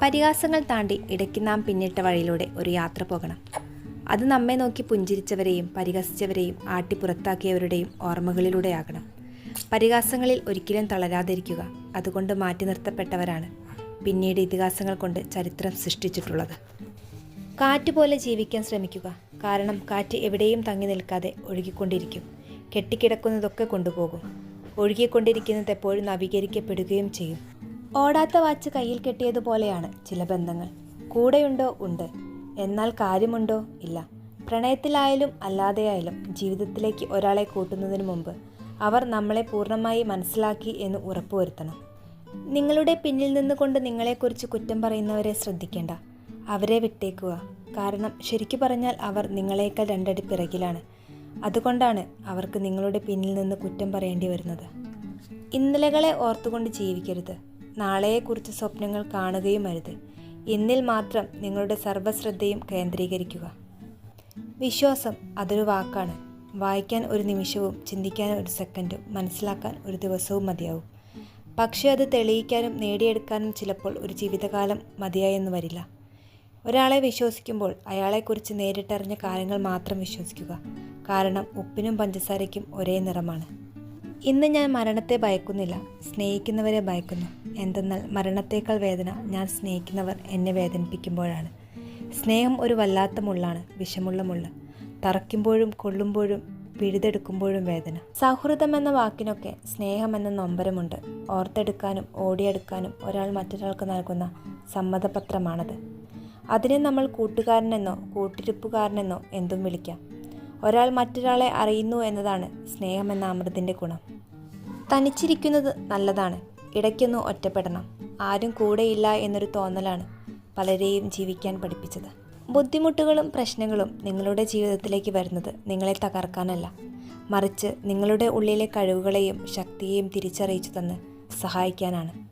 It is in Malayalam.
പരിഹാസങ്ങൾ താണ്ടി ഇടയ്ക്ക് നാം പിന്നിട്ട വഴിയിലൂടെ ഒരു യാത്ര പോകണം. അത് നമ്മെ നോക്കി പുഞ്ചിരിച്ചവരെയും പരിഹസിച്ചവരെയും ആട്ടി പുറത്താക്കിയവരുടെയും ഓർമ്മകളിലൂടെയാകണം. പരിഹാസങ്ങളിൽ ഒരിക്കലും തളരാതിരിക്കുക. അതുകൊണ്ട് മാറ്റി നിർത്തപ്പെട്ടവരാണ് പിന്നീട് ഇതിഹാസങ്ങൾ കൊണ്ട് ചരിത്രം സൃഷ്ടിച്ചിട്ടുള്ളത്. കാറ്റുപോലെ ജീവിക്കാൻ ശ്രമിക്കുക. കാരണം കാറ്റ് എവിടെയും തങ്ങി നിൽക്കാതെ ഒഴുകിക്കൊണ്ടിരിക്കും. കെട്ടിക്കിടക്കുന്നതൊക്കെ കൊണ്ടുപോകും. ഒഴുകിക്കൊണ്ടിരിക്കുന്നത് എപ്പോഴും നവീകരിക്കപ്പെടുകയും ചെയ്യും. ഓടാത്ത വാച്ച് കയ്യിൽ കെട്ടിയതുപോലെയാണ് ചില ബന്ധങ്ങൾ. കൂടെയുണ്ടോ? ഉണ്ട്. എന്നാൽ കാര്യമുണ്ടോ? ഇല്ല. പ്രണയത്തിലായാലും അല്ലാതെയായാലും ജീവിതത്തിലേക്ക് ഒരാളെ കൂട്ടുന്നതിന് മുമ്പ് അവർ നമ്മളെ പൂർണ്ണമായി മനസ്സിലാക്കി എന്ന് ഉറപ്പുവരുത്തണം. നിങ്ങളുടെ പിന്നിൽ നിന്നുകൊണ്ട് നിങ്ങളെക്കുറിച്ച് കുറ്റം പറയുന്നവരെ ശ്രദ്ധിക്കേണ്ട. അവരെ വിട്ടേക്കുക. കാരണം ശരിക്കു പറഞ്ഞാൽ അവർ നിങ്ങളേക്കാൾ രണ്ടടി പിറകിലാണ്. അതുകൊണ്ടാണ് അവർക്ക് നിങ്ങളുടെ പിന്നിൽ നിന്ന് കുറ്റം പറയേണ്ടി വരുന്നത്. ഇന്നലകളെ ഓർത്തുകൊണ്ട് ജീവിക്കരുത്. നാളെയെക്കുറിച്ച് സ്വപ്നങ്ങൾ കാണുകയും അരുത്. ഇന്നിൽ മാത്രം നിങ്ങളുടെ സർവ്വശ്രദ്ധയും കേന്ദ്രീകരിക്കുക. വിശ്വാസം അതൊരു വാക്കാണ്. വായിക്കാൻ ഒരു നിമിഷവും, ചിന്തിക്കാൻ ഒരു സെക്കൻഡും, മനസ്സിലാക്കാൻ ഒരു ദിവസവും മതിയാവും. പക്ഷേ അത് തെളിയിക്കാനും നേടിയെടുക്കാനും ചിലപ്പോൾ ഒരു ജീവിതകാലം മതിയായെന്ന് വരില്ല. ഒരാളെ വിശ്വസിക്കുമ്പോൾ അയാളെക്കുറിച്ച് നേരിട്ടറിഞ്ഞ കാര്യങ്ങൾ മാത്രം വിശ്വസിക്കുക. കാരണം ഉപ്പിനും പഞ്ചസാരയ്ക്കും ഒരേ നിറമാണ്. ഇന്ന് ഞാൻ മരണത്തെ ഭയക്കുന്നില്ല, സ്നേഹിക്കുന്നവരെ ഭയക്കുന്നു. എന്തെന്നാൽ മരണത്തേക്കാൾ വേദന ഞാൻ സ്നേഹിക്കുന്നവർ എന്നെ വേദനിപ്പിക്കുമ്പോഴാണ്. സ്നേഹം ഒരു വല്ലാത്ത മുള്ളാണ്, വിഷമുള്ള മുള്ള. തറയ്ക്കുമ്പോഴും കൊള്ളുമ്പോഴും പിഴുതെടുക്കുമ്പോഴും വേദന. സൗഹൃദം എന്ന വാക്കിനൊക്കെ സ്നേഹമെന്ന നൊമ്പരമുണ്ട്. ഓർത്തെടുക്കാനും ഓടിയെടുക്കാനും ഒരാൾ മറ്റൊരാൾക്ക് നൽകുന്ന സമ്മതപത്രമാണത്. അതിനെ നമ്മൾ കൂട്ടുകാരനെന്നോ കൂട്ടിരിപ്പുകാരനെന്നോ എന്തും വിളിക്കാം. ഒരാൾ മറ്റൊരാളെ അറിയുന്നു എന്നതാണ് സ്നേഹമെന്ന അമൃതിൻ്റെ ഗുണം. തനിച്ചിരിക്കുന്നത് നല്ലതാണ്. ഇടയ്ക്കൊന്ന് ഒറ്റപ്പെടണം. ആരും കൂടെയില്ല എന്നൊരു തോന്നലാണ് പലരെയും ജീവിക്കാൻ പഠിപ്പിച്ചത്. ബുദ്ധിമുട്ടുകളും പ്രശ്നങ്ങളും നിങ്ങളുടെ ജീവിതത്തിലേക്ക് വരുന്നത് നിങ്ങളെ തകർക്കാനല്ല, മറിച്ച് നിങ്ങളുടെ ഉള്ളിലെ കഴിവുകളെയും ശക്തിയെയും തിരിച്ചറിയിച്ചു തന്ന് സഹായിക്കാനാണ്.